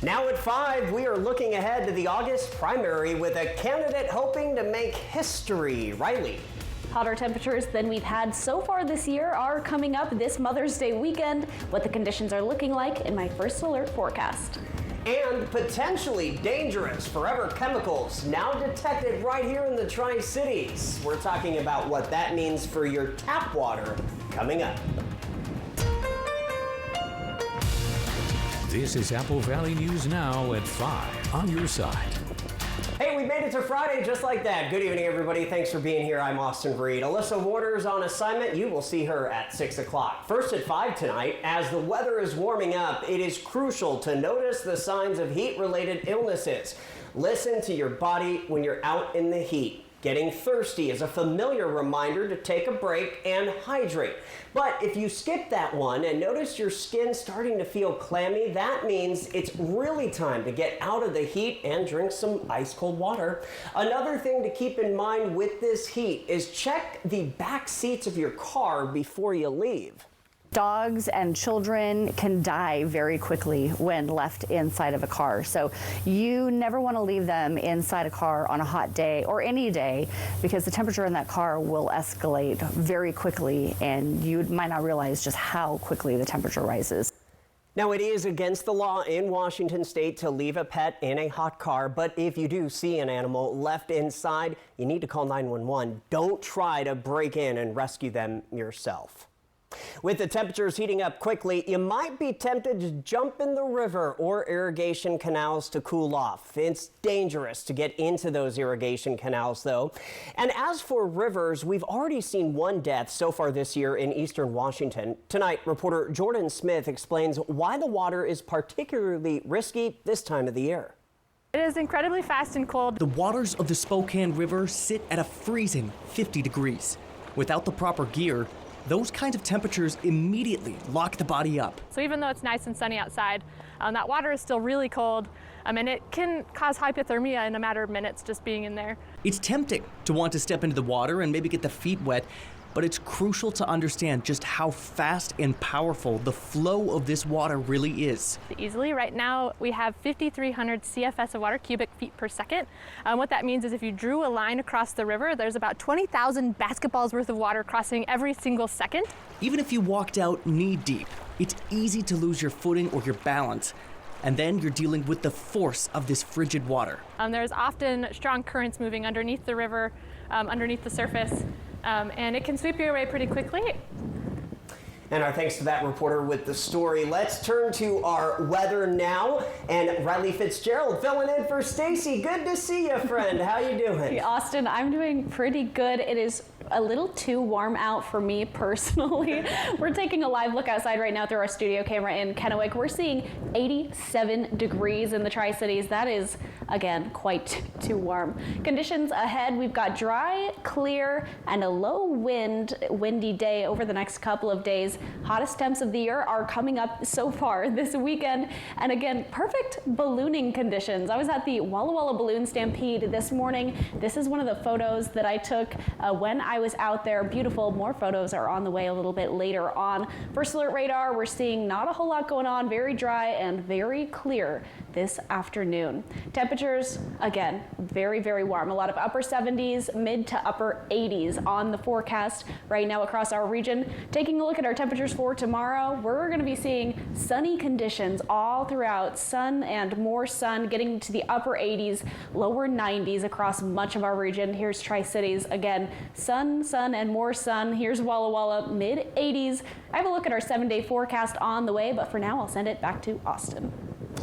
Now at 5, we are looking ahead to the August primary with a candidate hoping to make history. Riley. Hotter temperatures than we've had so far this year are coming up this Mother's Day weekend. What the conditions are looking like in my first alert forecast. And potentially dangerous forever chemicals now detected right here in the Tri-Cities. We're talking about what that means for your tap water coming up. This is Apple Valley News Now at 5 on your side. Hey, we made it to Friday just like that. Good evening, everybody. Thanks for being here. I'm Austin Breed. Alyssa Warner's on assignment. You will see her at 6 o'clock. First at 5 tonight, as the weather is warming up, it is crucial to notice the signs of heat-related illnesses. Listen to your body when you're out in the heat. Getting thirsty is a familiar reminder to take a break and hydrate. But if you skip that one and notice your skin starting to feel clammy, that means it's really time to get out of the heat and drink some ice cold water. Another thing to keep in mind with this heat is check the back seats of your car before you leave. Dogs and children can die very quickly when left inside of a car. So you never want to leave them inside a car on a hot day or any day, because the temperature in that car will escalate very quickly and you might not realize just how quickly the temperature rises. Now, it is against the law in Washington state to leave a pet in a hot car, but if you do see an animal left inside, you need to call 911. Don't try to break in and rescue them yourself. With the temperatures heating up quickly, you might be tempted to jump in the river or irrigation canals to cool off. It's dangerous to get into those irrigation canals, though. And as for rivers, we've already seen one death so far this year in eastern Washington. Tonight, reporter Jordan Smith explains why the water is particularly risky this time of the year. It is incredibly fast and cold. The waters of the Spokane River sit at a freezing 50 degrees. Without the proper gear, those kinds of temperatures immediately lock the body up. So even though it's nice and sunny outside, that water is still really cold, and it can cause hypothermia in a matter of minutes just being in there. It's tempting to want to step into the water and maybe get the feet wet, but it's crucial to understand just how fast and powerful the flow of this water really is. Easily, right now we have 5,300 CFS of water, cubic feet per second. What that means is if you drew a line across the river, there's about 20,000 basketballs worth of water crossing every single second. Even if you walked out knee deep, it's easy to lose your footing or your balance. And then you're dealing with the force of this frigid water. There's often strong currents moving underneath the river, underneath the surface. And it can sweep you away pretty quickly. And our thanks to that reporter with the story. Let's turn to our weather now. And Riley Fitzgerald filling in for Stacy. Good to see you, friend. How you doing? Hey, Austin, I'm doing pretty good. It is a little too warm out for me personally. We're taking a live look outside right now through our studio camera in Kennewick. We're seeing 87 degrees in the Tri-Cities. That is, again, quite too warm. Conditions ahead, we've got dry, clear, and a low windy day over the next couple of days. Hottest temps of the year are coming up so far this weekend. And again, perfect ballooning conditions. I was at the Walla Walla Balloon Stampede this morning. This is one of the photos that I took when I was out there. Beautiful. More photos are on the way a little bit later on. First alert radar, we're seeing not a whole lot going on. Very dry and very clear this afternoon. Temperatures, again, very, very warm. A lot of upper 70s, mid to upper 80s on the forecast right now across our region. Taking a look at our temperatures for tomorrow, we're going to be seeing sunny conditions all throughout. Sun and more sun, getting to the upper 80s, lower 90s across much of our region. Here's Tri-Cities. Again, sun, and more sun. Here's Walla Walla, mid 80s. I have a look at our 7-day forecast on the way, but for now, I'll send it back to Austin.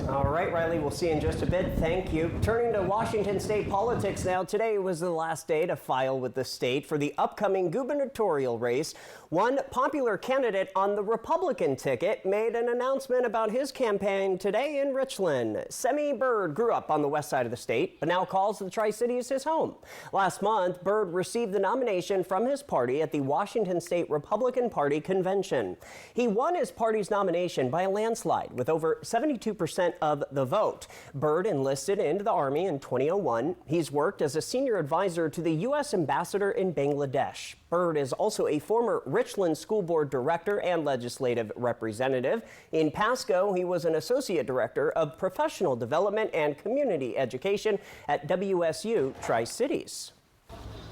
All right, Riley, we'll see you in just a bit. Thank you. Turning to Washington state politics now. Today was the last day to file with the state for the upcoming gubernatorial race. One popular candidate on the Republican ticket made an announcement about his campaign today in Richland. Semi Bird grew up on the west side of the state, but now calls the Tri-Cities his home. Last month, Bird received the nomination nomination from his party at the Washington State Republican Party convention. He won his party's nomination by a landslide with over 72% of the vote. Byrd enlisted into the Army in 2001. He's worked as a senior advisor to the U.S. ambassador in Bangladesh. Byrd is also a former Richland School Board director and legislative representative. In Pasco, he was an associate director of professional development and community education at WSU Tri-Cities.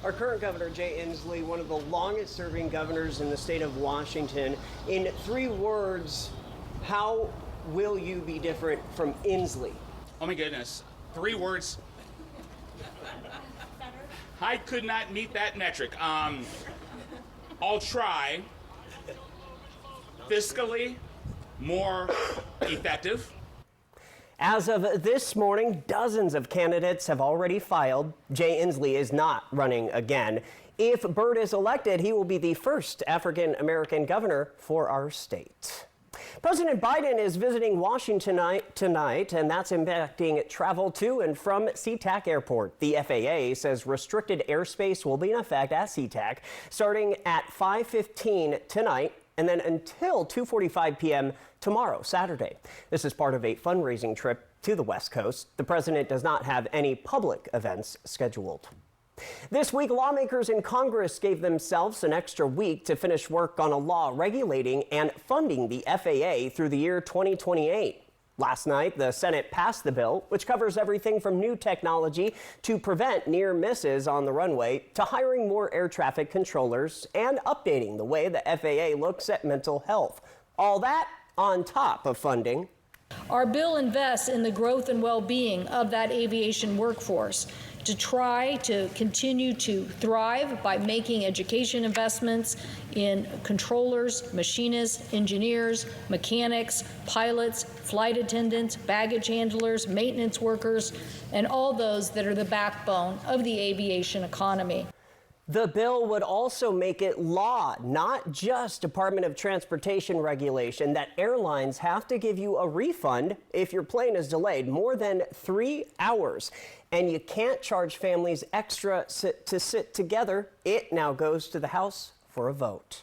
Our current governor, Jay Inslee, one of the longest serving governors in the state of Washington. In 3 words, how will you be different from Inslee? Oh my goodness, 3 words. I could not meet that metric. I'll try. Fiscally more effective. As of this morning, dozens of candidates have already filed. Jay Inslee is not running again. If Byrd is elected, he will be the first African-American governor for our state. President Biden is visiting Washington tonight, and that's impacting travel to and from SeaTac Airport. The FAA says restricted airspace will be in effect at SeaTac starting at 5:15 tonight and then until 2:45 p.m. tomorrow, Saturday. This is part of a fundraising trip to the West Coast. The president does not have any public events scheduled. This week, lawmakers in Congress gave themselves an extra week to finish work on a law regulating and funding the FAA through the year 2028. Last night, the Senate passed the bill, which covers everything from new technology to prevent near misses on the runway to hiring more air traffic controllers and updating the way the FAA looks at mental health. All that on top of funding. Our bill invests in the growth and well-being of that aviation workforce to try to continue to thrive by making education investments in controllers, machinists, engineers, mechanics, pilots, flight attendants, baggage handlers, maintenance workers, and all those that are the backbone of the aviation economy. The bill would also make it law, not just Department of Transportation regulation, that airlines have to give you a refund if your plane is delayed more than 3 hours. And you can't charge families extra to sit together. It now goes to the House for a vote.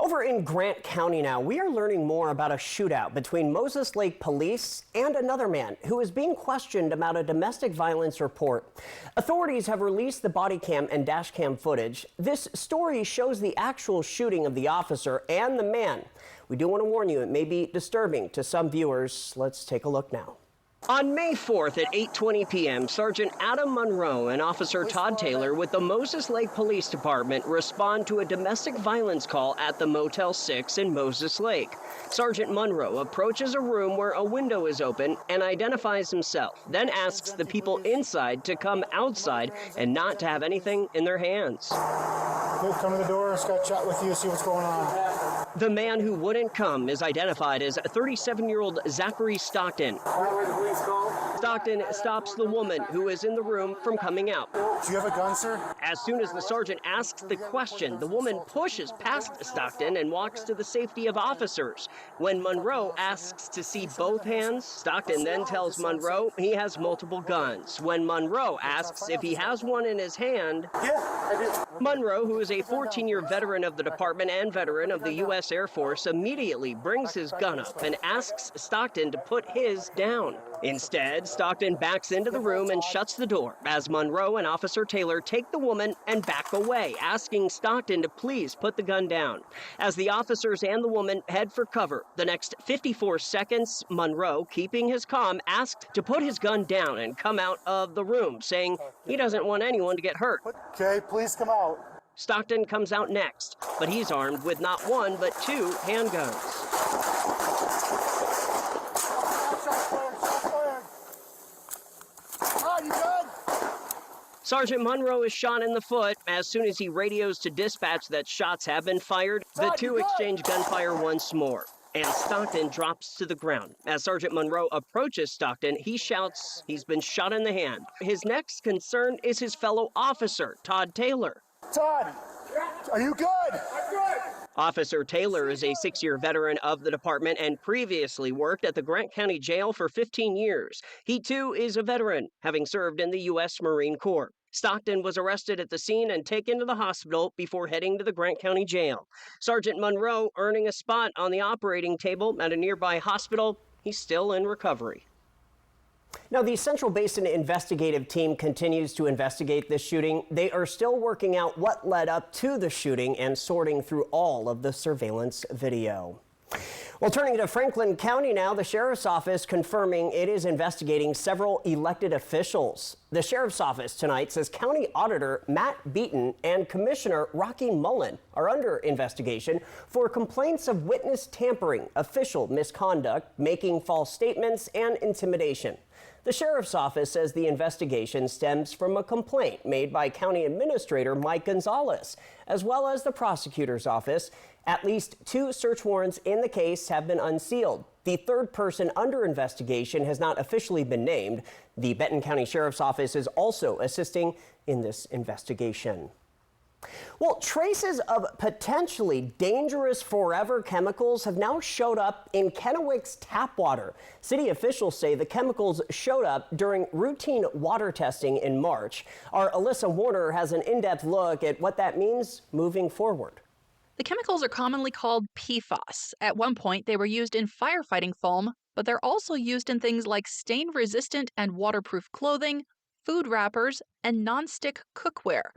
Over in Grant County now, we are learning more about a shootout between Moses Lake police and another man who is being questioned about a domestic violence report. Authorities have released the body cam and dash cam footage. This story shows the actual shooting of the officer and the man. We do want to warn you, it may be disturbing to some viewers. Let's take a look now. On May 4th at 8:20 p.m., Sergeant Adam Monroe and Officer Todd Taylor with the Moses Lake Police Department respond to a domestic violence call at the Motel 6 in Moses Lake. Sergeant Monroe approaches a room where a window is open and identifies himself, then asks the people inside to come outside and not to have anything in their hands. Good, come to the door, just got to chat with you, see what's going on. The man who wouldn't come is identified as 37-year-old Zachary Stockton. Stockton stops the woman who is in the room from coming out. Do you have a gun, sir? As soon as the sergeant asks the question, the woman pushes past Stockton and walks to the safety of officers. When Monroe asks to see both hands, Stockton then tells Monroe he has multiple guns. When Monroe asks if he has one in his hand, Yeah, I do. Monroe, who is a 14-year veteran of the department and veteran of the U.S. Air Force, immediately brings his gun up and asks Stockton to put his down. Instead, Stockton backs into the room and shuts the door as Monroe and Officer Taylor take the woman and back away, asking Stockton to please put the gun down. As the officers and the woman head for cover, the next 54 seconds, Monroe, keeping his calm, asked to put his gun down and come out of the room, saying he doesn't want anyone to get hurt. Okay, please come out. Stockton comes out next, but he's armed with not one but 2 handguns. Sergeant Monroe is shot in the foot. As soon as he radios to dispatch that shots have been fired, the 2 exchange gunfire once more. And Stockton drops to the ground. As Sergeant Monroe approaches Stockton, he shouts he's been shot in the hand. His next concern is his fellow officer, Todd Taylor. Todd, are you good? I'm good. Officer Taylor is a 6-year veteran of the department and previously worked at the Grant County Jail for 15 years. He, too, is a veteran, having served in the U.S. Marine Corps. Stockton was arrested at the scene and taken to the hospital before heading to the Grant County Jail. Sergeant Monroe earning a spot on the operating table at a nearby hospital. He's still in recovery. Now, the Central Basin Investigative Team continues to investigate this shooting. They are still working out what led up to the shooting and sorting through all of the surveillance video. Well, turning to Franklin County now, the Sheriff's Office confirming it is investigating several elected officials. The Sheriff's Office tonight says County Auditor Matt Beaton and Commissioner Rocky Mullen are under investigation for complaints of witness tampering, official misconduct, making false statements, and intimidation. The Sheriff's Office says the investigation stems from a complaint made by County Administrator Mike Gonzalez, as well as the Prosecutor's Office. At least 2 search warrants in the case have been unsealed. The third person under investigation has not officially been named. The Benton County Sheriff's Office is also assisting in this investigation. Well, traces of potentially dangerous forever chemicals have now showed up in Kennewick's tap water. City officials say the chemicals showed up during routine water testing in March. Our Alyssa Warner has an in-depth look at what that means moving forward. The chemicals are commonly called PFAS. At one point, they were used in firefighting foam, but they're also used in things like stain-resistant and waterproof clothing, food wrappers, and non-stick cookware.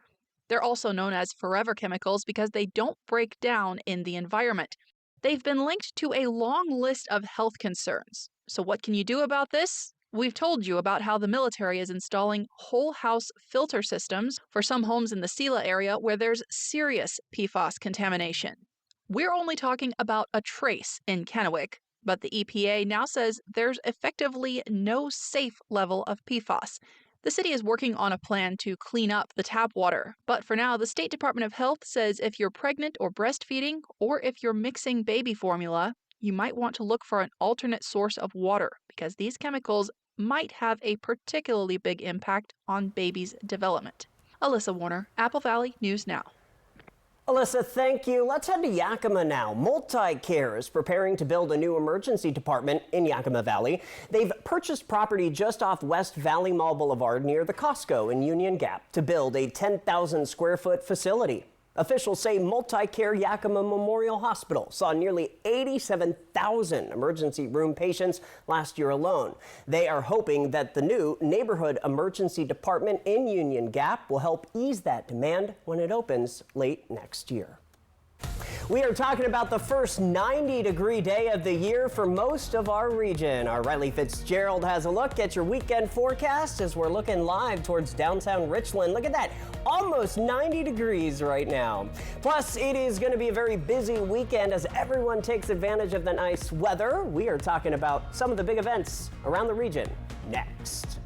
They're also known as forever chemicals because they don't break down in the environment. They've been linked to a long list of health concerns. So what can you do about this? We've told you about how the military is installing whole house filter systems for some homes in the Sela area where there's serious PFAS contamination. We're only talking about a trace in Kennewick, but the EPA now says there's effectively no safe level of PFAS. The city is working on a plan to clean up the tap water, but for now, the State Department of Health says if you're pregnant or breastfeeding, or if you're mixing baby formula, you might want to look for an alternate source of water because these chemicals might have a particularly big impact on babies' development. Alyssa Warner, Apple Valley News Now. Alyssa, thank you. Let's head to Yakima now. Multi-Care is preparing to build a new emergency department in Yakima Valley. They've purchased property just off West Valley Mall Boulevard near the Costco in Union Gap to build a 10,000 square foot facility. Officials say Multi-Care Yakima Memorial Hospital saw nearly 87,000 emergency room patients last year alone. They are hoping that the new neighborhood emergency department in Union Gap will help ease that demand when it opens late next year. We are talking about the first 90-degree day of the year for most of our region. Our Riley Fitzgerald has a look at your weekend forecast as we're looking live towards downtown Richland. Look at that, almost 90 degrees right now. Plus, it is going to be a very busy weekend as everyone takes advantage of the nice weather. We are talking about some of the big events around the region next.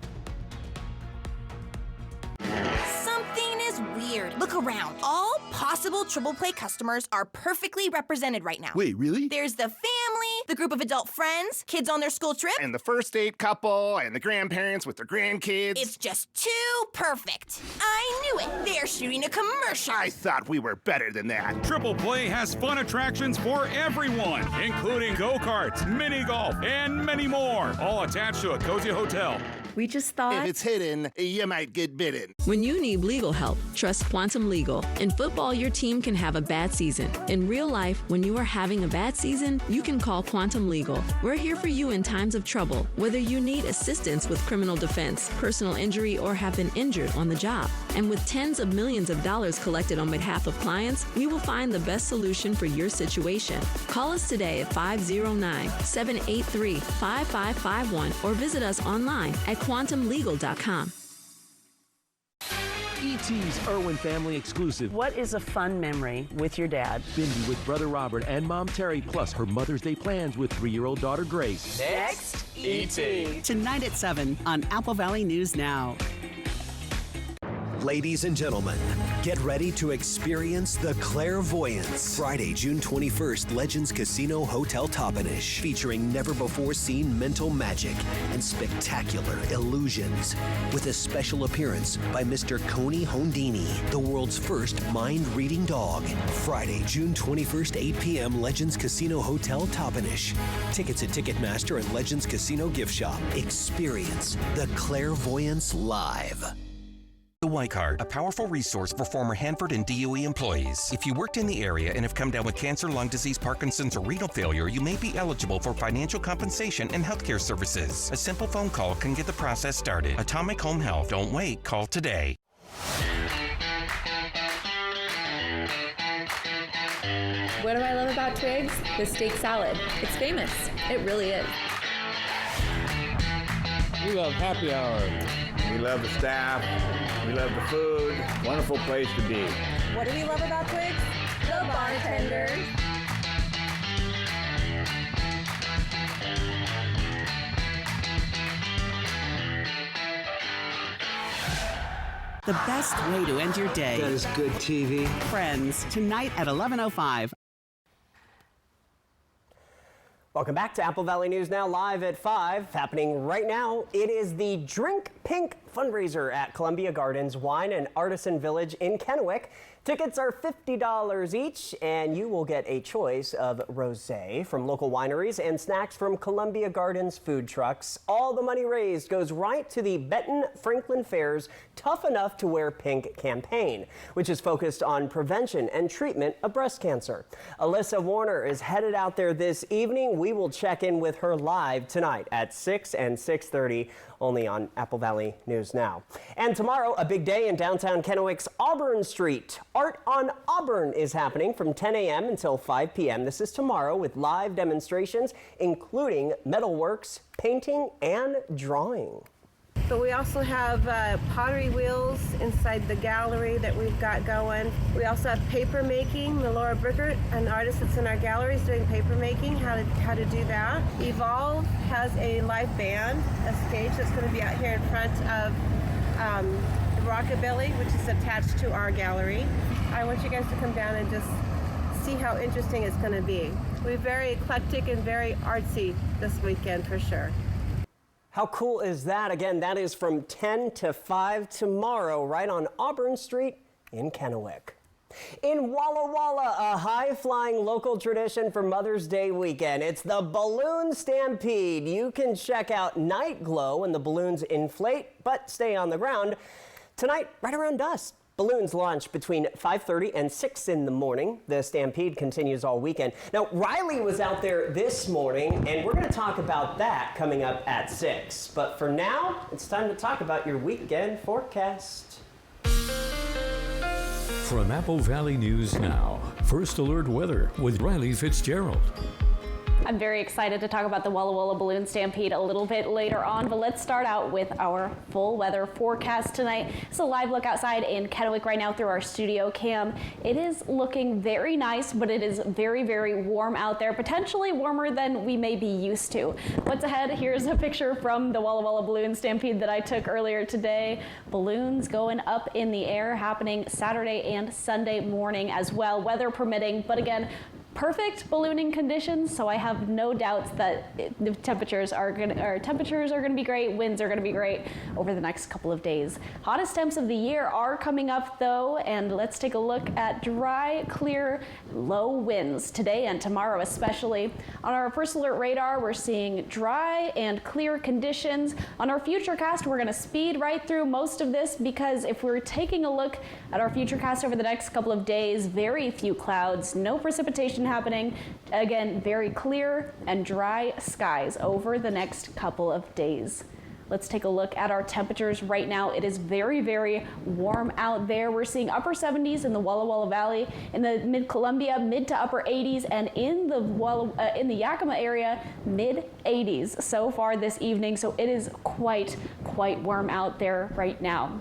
Something is weird. Look around. All possible Triple Play customers are perfectly represented right now. Wait, really? There's the family, the group of adult friends, kids on their school trip, And the first date couple, and the grandparents with their grandkids. It's just too perfect. I knew it. They're shooting a commercial. I thought we were better than that. Triple Play has fun attractions for everyone, including go-karts, mini golf, and many more, all attached to a cozy hotel. We just thought... If it's hidden, you might get bitten. When you need legal help, trust Quantum Legal. In football, your team can have a bad season. In real life, when you are having a bad season, you can call Quantum Legal. We're here for you in times of trouble, whether you need assistance with criminal defense, personal injury, or have been injured on the job. And with tens of millions of dollars collected on behalf of clients, we will find the best solution for your situation. Call us today at 509-783-5551 or visit us online at quantumlegal.com. E.T.'s Irwin Family Exclusive. What is a fun memory with your dad? Bindi with brother Robert and mom Terry, plus her Mother's Day plans with 3-year-old daughter Grace. Next, E.T. Tonight at 7 on Apple Valley News Now. Ladies and gentlemen, get ready to experience the clairvoyance. Friday, June 21st, Legends Casino Hotel Toppenish, featuring never-before-seen mental magic and spectacular illusions, with a special appearance by Mr. Coney Hondini, the world's first mind-reading dog. Friday, June 21st, 8 p.m., Legends Casino Hotel Toppenish. Tickets at Ticketmaster and Legends Casino Gift Shop. Experience the clairvoyance live. The White Card, a powerful resource for former Hanford and DOE employees. If you worked in the area and have come down with cancer, lung disease, Parkinson's, or renal failure, you may be eligible for financial compensation and healthcare services. A simple phone call can get the process started. Atomic Home Health. Don't wait. Call today. What do I love about Twiggs? The steak salad. It's famous. It really is. We love happy hour. We love the staff. We love the food. Wonderful place to be. What do we love about Twiggs? The bartenders. The best way to end your day. That is good TV. Friends, tonight at 11:05. Welcome back to Apple Valley News Now, live at 5. Happening right now, it is the Drink Pink fundraiser at Columbia Gardens Wine and Artisan Village in Kennewick. Tickets are $50 each, and you will get a choice of rosé from local wineries and snacks from Columbia Gardens food trucks. All the money raised goes right to the Benton Franklin Fair's Tough Enough to Wear Pink campaign, which is focused on prevention and treatment of breast cancer. Alyssa Warner is headed out there this evening. We will check in with her live tonight at 6 and 6:30. Only on Apple Valley News Now. And tomorrow, a big day in downtown Kennewick's Auburn Street. Art on Auburn is happening from 10 a.m. until 5 p.m. This is tomorrow with live demonstrations, including metalworks, painting, and drawing. But we also have pottery wheels inside the gallery that we've got going. We also have paper making. Laura Brickert, an artist that's in our gallery, is doing paper making, how to do that. Evolve has a live band, a stage that's going to be out here in front of Rockabilly, which is attached to our gallery. I want you guys to come down and just see how interesting it's going to be. We're very eclectic and very artsy this weekend for sure. How cool is that? Again, that is from 10 to 5 tomorrow, right on Auburn Street in Kennewick. In Walla Walla, a high-flying local tradition for Mother's Day weekend. It's the Balloon Stampede. You can check out Night Glow when the balloons inflate, but stay on the ground. Tonight, right around dusk. Balloons launch between 5:30 and 6 in the morning. The Stampede continues all weekend. Now, Riley was out there this morning, and we're going to talk about that coming up at 6. But for now, it's time to talk about your weekend forecast. From Apple Valley News Now, First Alert Weather with Riley Fitzgerald. I'm very excited to talk about the Walla Walla Balloon Stampede a little bit later on, but let's start out with our full weather forecast tonight. It's a live look outside in Kennewick right now through our studio cam. It is looking very nice, but it is very, very warm out there, potentially warmer than we may be used to. What's ahead? Here's a picture from the Walla Walla Balloon Stampede that I took earlier today. Balloons going up in the air happening Saturday and Sunday morning as well, weather permitting, but again, perfect ballooning conditions, so I have no doubts that the temperatures are going to be great, winds are going to be great over the next couple of days. Hottest temps of the year are coming up though, and let's take a look at dry, clear, low winds today and tomorrow especially. On our First Alert radar, we're seeing dry and clear conditions. On our Futurecast, we're going to speed right through most of this because if we're taking a look at our Futurecast over the next couple of days, very few clouds, no precipitation happening. Again, very clear and dry skies over the next couple of days. Let's take a look at our temperatures right now. It is very, very warm out there. We're seeing upper 70s in the Walla Walla Valley, in the mid-Columbia, mid to upper 80s, and in the Yakima area, mid 80s so far this evening. So it is quite warm out there right now.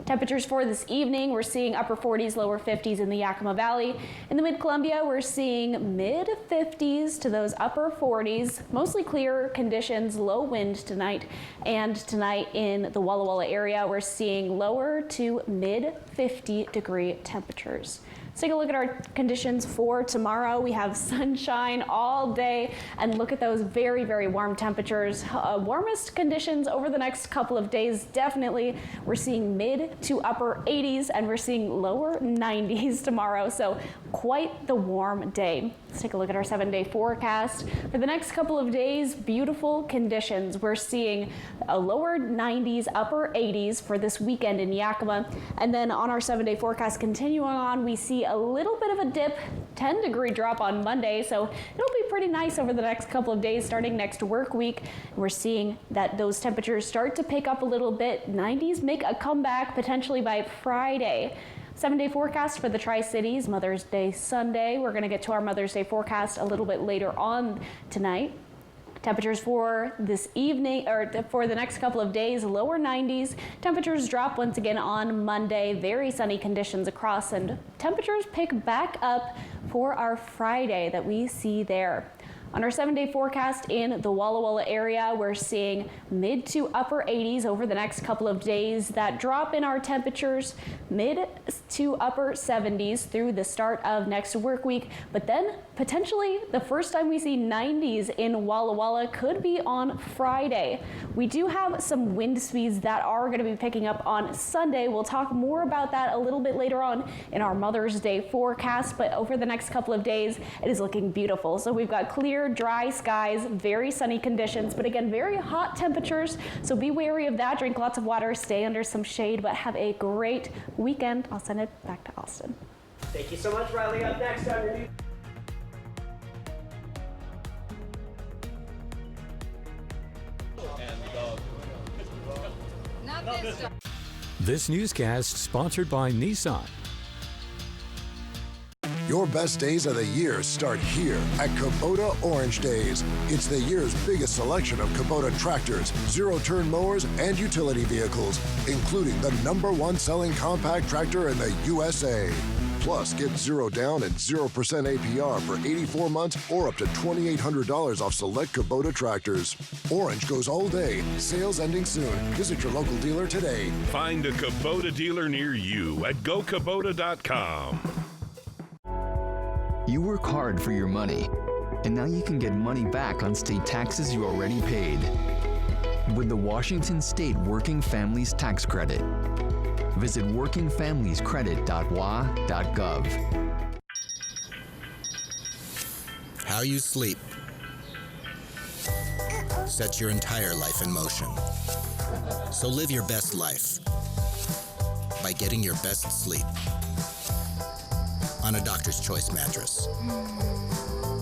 Temperatures for this evening, we're seeing upper 40s, lower 50s in the Yakima Valley. In the mid-Columbia, we're seeing mid-50s to those upper 40s. Mostly clear conditions, low wind tonight. And tonight in the Walla Walla area, we're seeing lower to mid-50 degree temperatures. Let's take a look at our conditions for tomorrow. We have sunshine all day, and look at those very, very warm temperatures. Warmest conditions over the next couple of days, definitely. We're seeing mid to upper 80s, and we're seeing lower 90s tomorrow. So quite the warm day. Let's take a look at our 7-day forecast. For the next couple of days, beautiful conditions. We're seeing a lower 90s, upper 80s for this weekend in Yakima. And then on our 7-day forecast continuing on, we see a little bit of a dip, 10-degree drop on Monday. So it'll be pretty nice over the next couple of days starting next work week. We're seeing that those temperatures start to pick up a little bit. 90s make a comeback potentially by Friday. 7-day forecast for the Tri-Cities, Mother's Day Sunday. We're going to get to our Mother's Day forecast a little bit later on tonight. Temperatures for this evening, or for the next couple of days, lower 90s. Temperatures drop once again on Monday. Very sunny conditions across, and temperatures pick back up for our Friday that we see there. On our 7-day forecast in the Walla Walla area, we're seeing mid to upper 80s over the next couple of days. That drop in our temperatures, mid to upper 70s through the start of next work week. But then potentially the first time we see 90s in Walla Walla could be on Friday. We do have some wind speeds that are going to be picking up on Sunday. We'll talk more about that a little bit later on in our Mother's Day forecast. But over the next couple of days, it is looking beautiful. So we've got clear, dry skies, very sunny conditions, but again, very hot temperatures. So be wary of that. Drink lots of water, stay under some shade, but have a great weekend. I'll send it back to Austin. Thank you so much, Riley. Up next on your news. This newscast sponsored by Nissan. Your best days of the year start here at Kubota Orange Days. It's the year's biggest selection of Kubota tractors, zero-turn mowers, and utility vehicles, including the #1 selling compact tractor in the USA. Plus, get 0 down and 0% APR for 84 months or up to $2,800 off select Kubota tractors. Orange goes all day. Sales ending soon. Visit your local dealer today. Find a Kubota dealer near you at gokubota.com. You work hard for your money, and now you can get money back on state taxes you already paid with the Washington State Working Families Tax Credit. Visit workingfamiliescredit.wa.gov. How you sleep sets your entire life in motion. So live your best life by getting your best sleep on a Doctor's Choice mattress.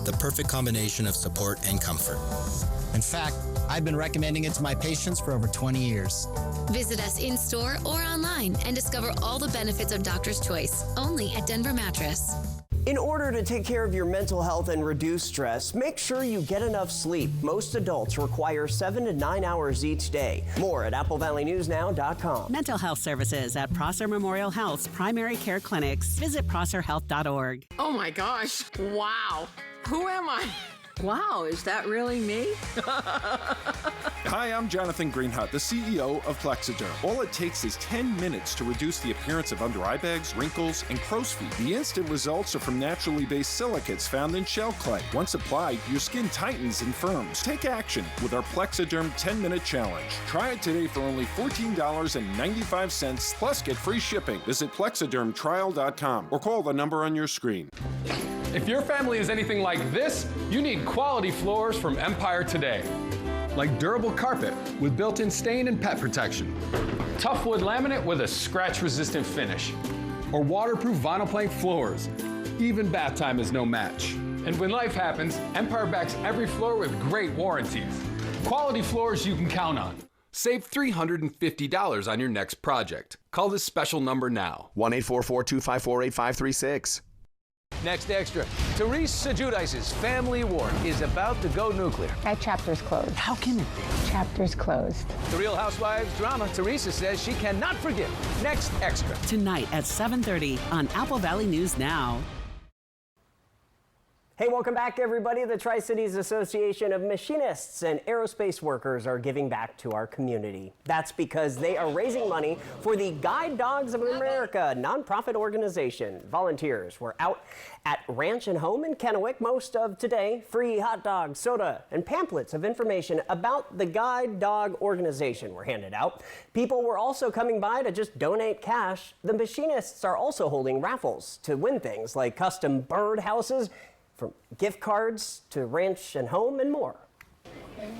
The perfect combination of support and comfort. In fact, I've been recommending it to my patients for over 20 years. Visit us in-store or online and discover all the benefits of Doctor's Choice, only at Denver Mattress. In order to take care of your mental health and reduce stress, make sure you get enough sleep. Most adults require 7 to 9 hours each day. More at AppleValleyNewsNow.com. Mental health services at Prosser Memorial Health's primary care clinics. Visit prosserhealth.org. Oh my gosh, wow. Who am I? Wow, is that really me? Hi, I'm Jonathan Greenhut, the CEO of Plexiderm. All it takes is 10 minutes to reduce the appearance of under eye bags, wrinkles, and crow's feet. The instant results are from naturally based silicates found in shell clay. Once applied, your skin tightens and firms. Take action with our Plexiderm 10-minute challenge. Try it today for only $14.95, plus get free shipping. Visit plexidermtrial.com or call the number on your screen. If your family is anything like this, you need quality floors from Empire today. Like durable carpet with built-in stain and pet protection. Tough wood laminate with a scratch-resistant finish. Or waterproof vinyl plank floors. Even bath time is no match. And when life happens, Empire backs every floor with great warranties. Quality floors you can count on. Save $350 on your next project. Call this special number now. 1-844-254-8536. Next extra, Therese Sejudice's family war is about to go nuclear. That chapter's closed. How can it be? Chapter's closed. The Real Housewives drama Teresa says she cannot forgive. Next extra. Tonight at 7:30 on Apple Valley News Now. Hey, welcome back, everybody. The Tri-Cities Association of Machinists and Aerospace Workers are giving back to our community. That's because they are raising money for the Guide Dogs of America nonprofit organization. Volunteers were out at Ranch and Home in Kennewick most of today. Free hot dogs, soda, and pamphlets of information about the Guide Dog organization were handed out. People were also coming by to just donate cash. The Machinists are also holding raffles to win things like custom bird houses, from gift cards to Ranch and Home and more.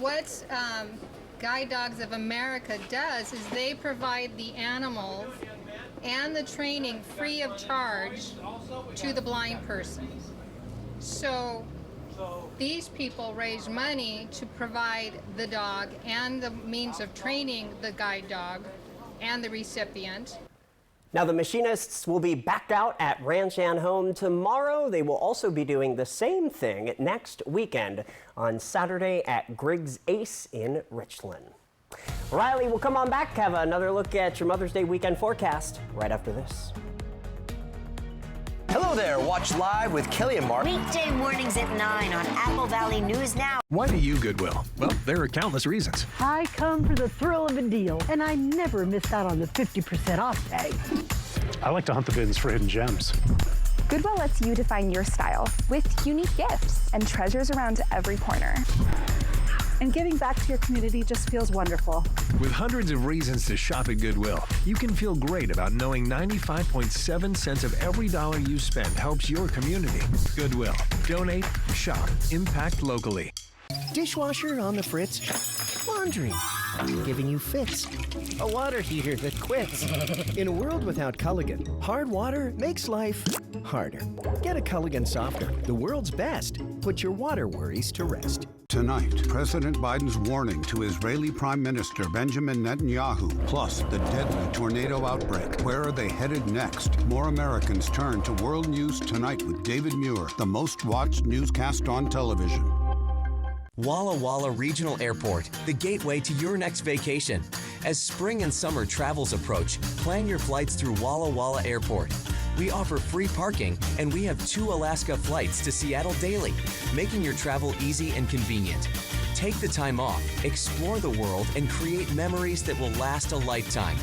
What Guide Dogs of America does is they provide the animals and the training free of charge to the blind person. So these people raise money to provide the dog and the means of training the guide dog and the recipient. Now, the Machinists will be back out at Ranch and Home tomorrow. They will also be doing the same thing next weekend on Saturday at Griggs Ace in Richland. Riley will come on back, have another look at your Mother's Day weekend forecast right after this. Hello there. Watch Live with Kelly and Mark. Weekday mornings at 9 on Apple Valley News Now. Why do you Goodwill? Well, there are countless reasons. I come for the thrill of a deal, and I never miss out on the 50% off tag. I like to hunt the bins for hidden gems. Goodwill lets you define your style with unique gifts and treasures around every corner. And giving back to your community just feels wonderful. With hundreds of reasons to shop at Goodwill, you can feel great about knowing 95.7 cents of every dollar you spend helps your community. Goodwill. Donate, shop, impact locally. Dishwasher on the fritz. Laundry giving you fits. A water heater that quits. In a world without Culligan, hard water makes life harder. Get a Culligan softener, the world's best. Put your water worries to rest. Tonight, President Biden's warning to Israeli Prime Minister Benjamin Netanyahu, plus the deadly tornado outbreak. Where are they headed next? More Americans turn to World News Tonight with David Muir, the most watched newscast on television. Walla Walla Regional Airport, the gateway to your next vacation. As spring and summer travels approach, plan your flights through Walla Walla Airport. We offer free parking, and we have 2 Alaska flights to Seattle daily, making your travel easy and convenient. Take the time off, explore the world, and create memories that will last a lifetime.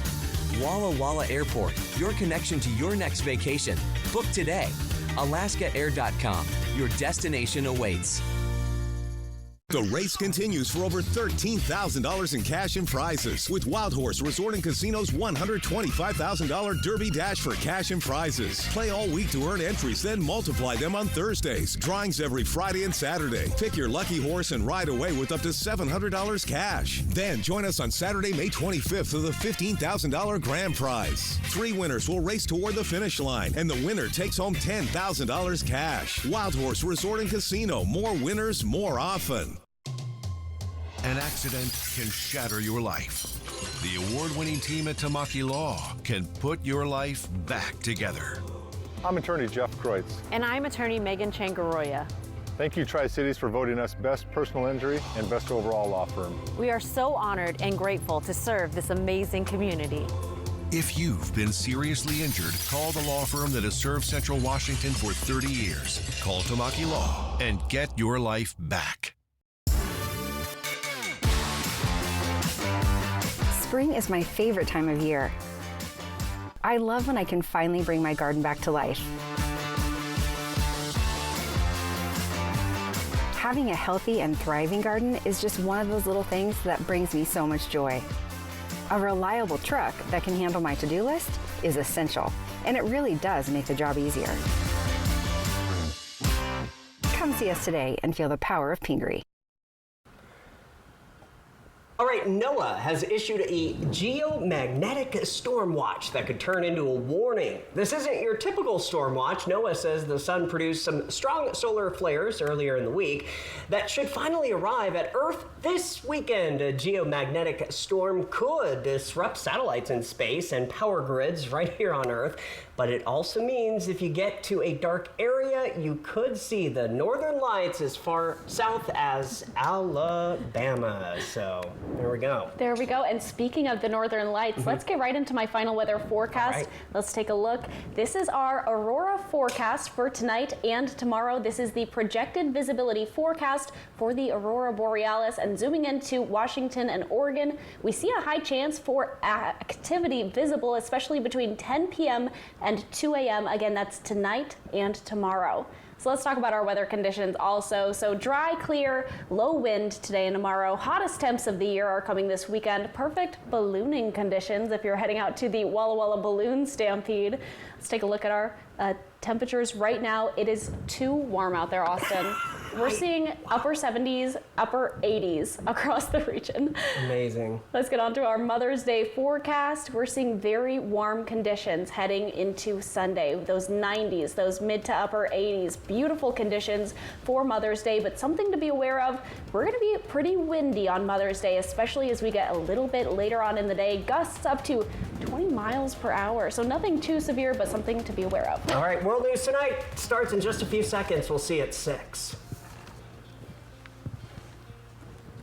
Walla Walla Airport, your connection to your next vacation. Book today. AlaskaAir.com. Your destination awaits. The race continues for over $13,000 in cash and prizes with Wild Horse Resort and Casino's $125,000 Derby Dash for cash and prizes. Play all week to earn entries, then multiply them on Thursdays. Drawings every Friday and Saturday. Pick your lucky horse and ride away with up to $700 cash. Then join us on Saturday, May 25th for the $15,000 grand prize. 3 winners will race toward the finish line, and the winner takes home $10,000 cash. Wild Horse Resort and Casino. More winners, more often. An accident can shatter your life. The award-winning team at Tamaki Law can put your life back together. I'm attorney Jeff Kreutz. And I'm attorney Megan Changaroya. Thank you, Tri-Cities, for voting us Best Personal Injury and Best Overall Law Firm. We are so honored and grateful to serve this amazing community. If you've been seriously injured, call the law firm that has served Central Washington for 30 years. Call Tamaki Law and get your life back. Spring is my favorite time of year. I love when I can finally bring my garden back to life. Having a healthy and thriving garden is just one of those little things that brings me so much joy. A reliable truck that can handle my to-do list is essential, and it really does make the job easier. Come see us today and feel the power of Pingree. All right, NOAA has issued a geomagnetic storm watch that could turn into a warning. This isn't your typical storm watch. NOAA says the sun produced some strong solar flares earlier in the week that should finally arrive at Earth this weekend. A geomagnetic storm could disrupt satellites in space and power grids right here on Earth, but it also means if you get to a dark area, you could see the northern lights as far south as Alabama. So There we go. There we go. And speaking of the northern lights, let's get right into my final weather forecast. Right. Let's take a look. This is our aurora forecast for tonight and tomorrow. This is the projected visibility forecast for the aurora borealis. And zooming into Washington and Oregon, we see a high chance for activity visible, especially between 10 p.m. and 2 a.m. Again, that's tonight and tomorrow. So let's talk about our weather conditions also. So dry, clear, low wind today and tomorrow. Hottest temps of the year are coming this weekend. Perfect ballooning conditions if you're heading out to the Walla Walla Balloon Stampede. Let's take a look at our temperatures right now. It is too warm out there, Austin. We're seeing upper 70s, upper 80s across the region. Amazing. Let's get on to our Mother's Day forecast. We're seeing very warm conditions heading into Sunday. Those 90s, those mid to upper 80s. Beautiful conditions for Mother's Day, but something to be aware of. We're going to be pretty windy on Mother's Day, especially as we get a little bit later on in the day. Gusts up to 20 miles per hour. So nothing too severe, but something to be aware of. All right, World News Tonight starts in just a few seconds. We'll see you at 6.